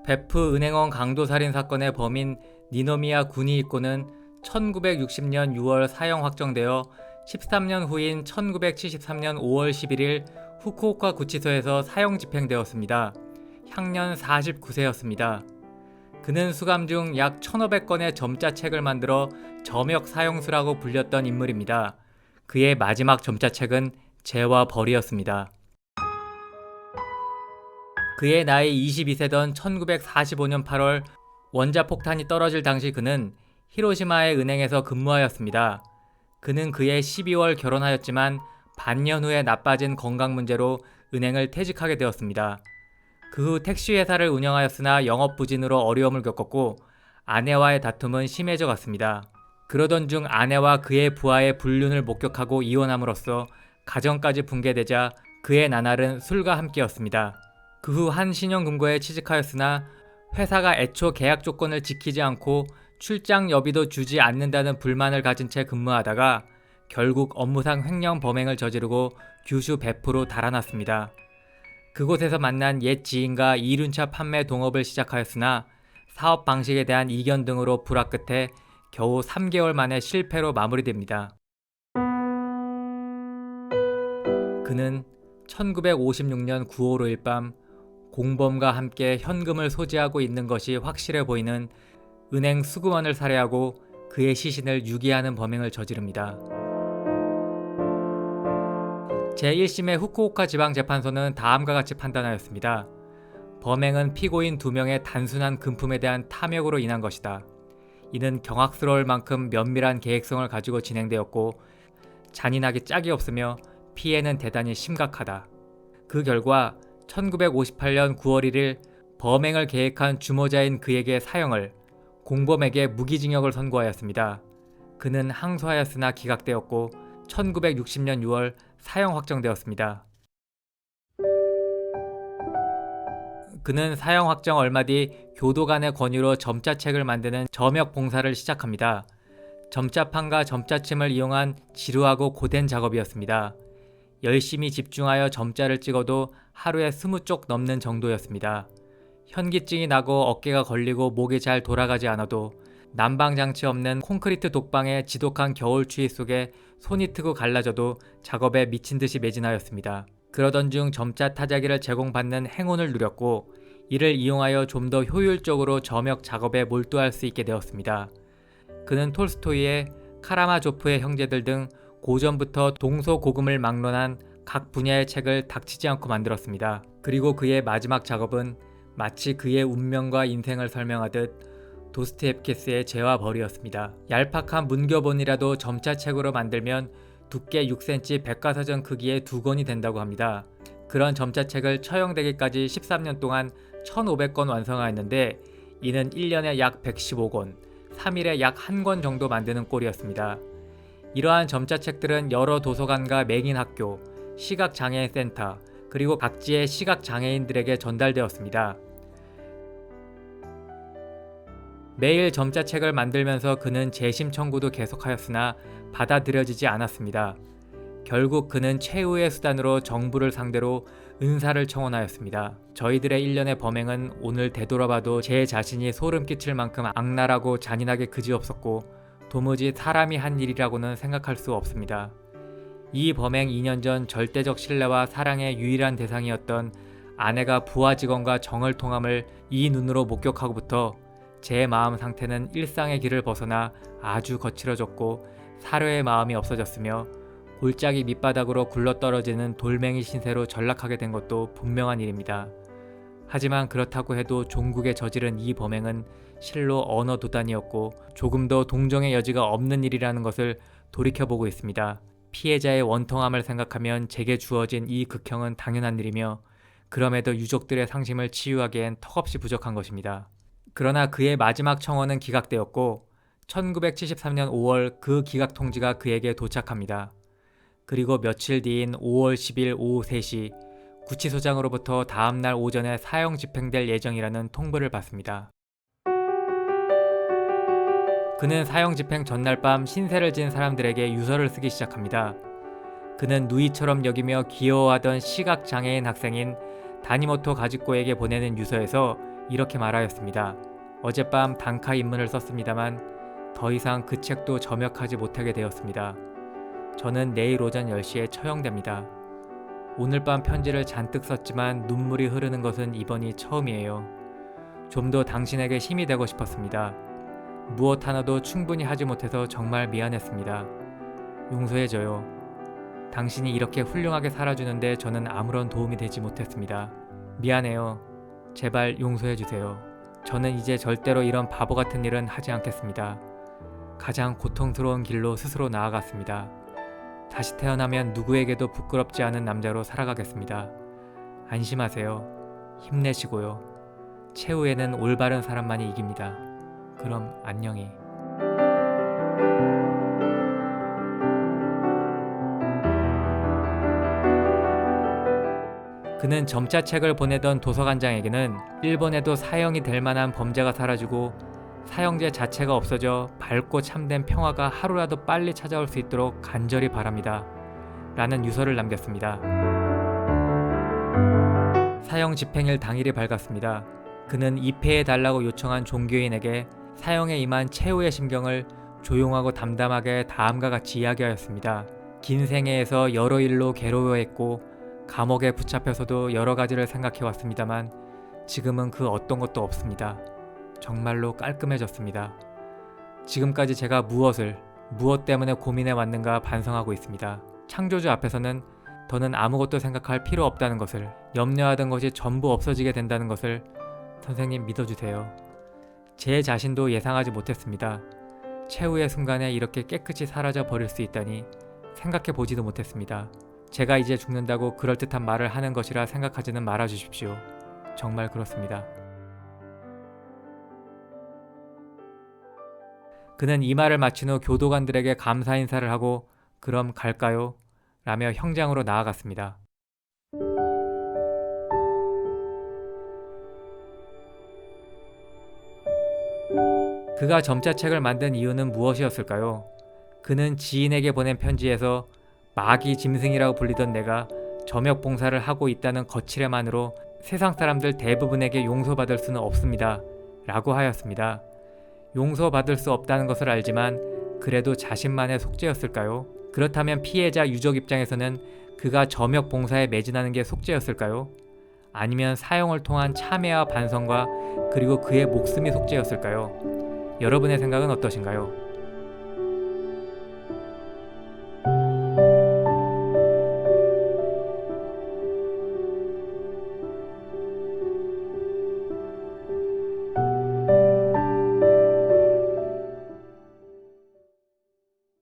베프 은행원 강도살인 사건의 범인 니노미야 구니히코는 1960년 6월 사형 확정되어 13년 후인 1973년 5월 11일 후쿠오카 구치소에서 사형 집행되었습니다. 향년 49세였습니다. 그는 수감 중 약 1500건의 점자책을 만들어 점역 사형수라고 불렸던 인물입니다. 그의 마지막 점자책은 죄와 벌이었습니다. 그의 나이 22세던 1945년 8월 원자폭탄이 떨어질 당시 그는 히로시마의 은행에서 근무하였습니다. 그는 그해 12월 결혼하였지만 반년 후에 나빠진 건강 문제로 은행을 퇴직하게 되었습니다. 그 후 택시회사를 운영하였으나 영업 부진으로 어려움을 겪었고 아내와의 다툼은 심해져 갔습니다. 그러던 중 아내와 그의 부하의 불륜을 목격하고 이혼함으로써 가정까지 붕괴되자 그의 나날은 술과 함께였습니다. 그 후 한 신용금고에 취직하였으나 회사가 애초 계약 조건을 지키지 않고 출장 여비도 주지 않는다는 불만을 가진 채 근무하다가 결국 업무상 횡령 범행을 저지르고 규슈 베프로 달아났습니다. 그곳에서 만난 옛 지인과 이륜차 판매 동업을 시작하였으나 사업 방식에 대한 이견 등으로 불화 끝에 겨우 3개월 만에 실패로 마무리됩니다. 그는 1956년 9월 5일 밤 공범과 함께 현금을 소지하고 있는 것이 확실해 보이는 은행 수금원을 살해하고 그의 시신을 유기하는 범행을 저지릅니다. 제1심의 후쿠오카 지방재판소는 다음과 같이 판단하였습니다. 범행은 피고인 2명의 단순한 금품에 대한 탐욕으로 인한 것이다. 이는 경악스러울 만큼 면밀한 계획성을 가지고 진행되었고 잔인하기 짝이 없으며 피해는 대단히 심각하다. 그 결과 1958년 9월 1일 범행을 계획한 주모자인 그에게 사형을, 공범에게 무기징역을 선고하였습니다. 그는 항소하였으나 기각되었고 1960년 6월 사형 확정되었습니다. 그는 사형 확정 얼마 뒤 교도관의 권유로 점자책을 만드는 점역 봉사를 시작합니다. 점자판과 점자침을 이용한 지루하고 고된 작업이었습니다. 열심히 집중하여 점자를 찍어도 하루에 20쪽 넘는 정도였습니다. 현기증이 나고 어깨가 걸리고 목이 잘 돌아가지 않아도 난방장치 없는 콘크리트 독방의 지독한 겨울 추위 속에 손이 트고 갈라져도 작업에 미친 듯이 매진하였습니다. 그러던 중 점자 타자기를 제공받는 행운을 누렸고 이를 이용하여 좀 더 효율적으로 점역 작업에 몰두할 수 있게 되었습니다. 그는 톨스토이의 카라마조프의 형제들 등 고전부터 동서고금을 막론한 각 분야의 책을 닥치지 않고 만들었습니다. 그리고 그의 마지막 작업은 마치 그의 운명과 인생을 설명하듯 도스토옙스키의 죄와 벌이었습니다. 얄팍한 문교본이라도 점자책으로 만들면 두께 6cm 백과사전 크기의 2권이 된다고 합니다. 그런 점자책을 처형되기까지 13년 동안 1500권 완성하였는데 이는 1년에 약 115권, 3일에 약 1권 정도 만드는 꼴이었습니다. 이러한 점자책들은 여러 도서관과 맹인학교, 시각장애인센터, 그리고 각지의 시각장애인들에게 전달되었습니다. 매일 점자책을 만들면서 그는 재심 청구도 계속하였으나 받아들여지지 않았습니다. 결국 그는 최후의 수단으로 정부를 상대로 은사를 청원하였습니다. 저희들의 일련의 범행은 오늘 되돌아봐도 제 자신이 소름 끼칠 만큼 악랄하고 잔인하게 그지없었고 도무지 사람이 한 일이라고는 생각할 수 없습니다. 이 범행 2년 전 절대적 신뢰와 사랑의 유일한 대상이었던 아내가 부하 직원과 정을 통함을 이 눈으로 목격하고부터 제 마음 상태는 일상의 길을 벗어나 아주 거칠어졌고 사료의 마음이 없어졌으며 골짜기 밑바닥으로 굴러떨어지는 돌멩이 신세로 전락하게 된 것도 분명한 일입니다. 하지만 그렇다고 해도 종국에 저지른 이 범행은 실로 언어 도단이었고 조금도 동정의 여지가 없는 일이라는 것을 돌이켜보고 있습니다. 피해자의 원통함을 생각하면 제게 주어진 이 극형은 당연한 일이며 그럼에도 유족들의 상심을 치유하기엔 턱없이 부족한 것입니다. 그러나 그의 마지막 청원은 기각되었고 1973년 5월 그 기각 통지가 그에게 도착합니다. 그리고 며칠 뒤인 5월 10일 오후 3시 구치소장으로부터 다음날 오전에 사형 집행될 예정이라는 통보를 받습니다. 그는 사형 집행 전날 밤 신세를 진 사람들에게 유서를 쓰기 시작합니다. 그는 누이처럼 여기며 귀여워하던 시각장애인 학생인 다니모토 가즈코에게 보내는 유서에서 이렇게 말하였습니다. 어젯밤 단카 입문을 썼습니다만 더 이상 그 책도 점역하지 못하게 되었습니다. 저는 내일 오전 10시에 처형됩니다. 오늘 밤 편지를 잔뜩 썼지만 눈물이 흐르는 것은 이번이 처음이에요. 좀 더 당신에게 힘이 되고 싶었습니다. 무엇 하나도 충분히 하지 못해서 정말 미안했습니다. 용서해줘요. 당신이 이렇게 훌륭하게 살아주는데 저는 아무런 도움이 되지 못했습니다. 미안해요. 제발 용서해주세요. 저는 이제 절대로 이런 바보 같은 일은 하지 않겠습니다. 가장 고통스러운 길로 스스로 나아갔습니다. 다시 태어나면 누구에게도 부끄럽지 않은 남자로 살아가겠습니다. 안심하세요. 힘내시고요. 최후에는 올바른 사람만이 이깁니다. 그럼 안녕히. 그는 점자책을 보내던 도서관장에게는 일본에도 사형이 될 만한 범죄가 사라지고 사형제 자체가 없어져 밝고 참된 평화가 하루라도 빨리 찾아올 수 있도록 간절히 바랍니다. 라는 유서를 남겼습니다. 사형 집행일 당일이 밝았습니다. 그는 입회해달라고 요청한 종교인에게 사형에 임한 최후의 심경을 조용하고 담담하게 다음과 같이 이야기하였습니다. 긴 생애에서 여러 일로 괴로워했고 감옥에 붙잡혀서도 여러 가지를 생각해왔습니다만 지금은 그 어떤 것도 없습니다. 정말로 깔끔해졌습니다. 지금까지 제가 무엇 때문에 고민해왔는가 반성하고 있습니다. 창조주 앞에서는 더는 아무것도 생각할 필요 없다는 것을, 염려하던 것이 전부 없어지게 된다는 것을 선생님 믿어주세요. 제 자신도 예상하지 못했습니다. 최후의 순간에 이렇게 깨끗이 사라져 버릴 수 있다니 생각해 보지도 못했습니다. 제가 이제 죽는다고 그럴듯한 말을 하는 것이라 생각하지는 말아주십시오. 정말 그렇습니다. 그는 이 말을 마친 후 교도관들에게 감사 인사를 하고 그럼 갈까요? 라며 형장으로 나아갔습니다. 그가 점자책을 만든 이유는 무엇이었을까요? 그는 지인에게 보낸 편지에서 마귀 짐승이라고 불리던 내가 점역 봉사를 하고 있다는 거칠애만으로 세상 사람들 대부분에게 용서받을 수는 없습니다. 라고 하였습니다. 용서받을 수 없다는 것을 알지만 그래도 자신만의 속죄였을까요? 그렇다면 피해자 유족 입장에서는 그가 점역 봉사에 매진하는 게 속죄였을까요? 아니면 사형을 통한 참회와 반성과 그리고 그의 목숨이 속죄였을까요? 여러분의 생각은 어떠신가요?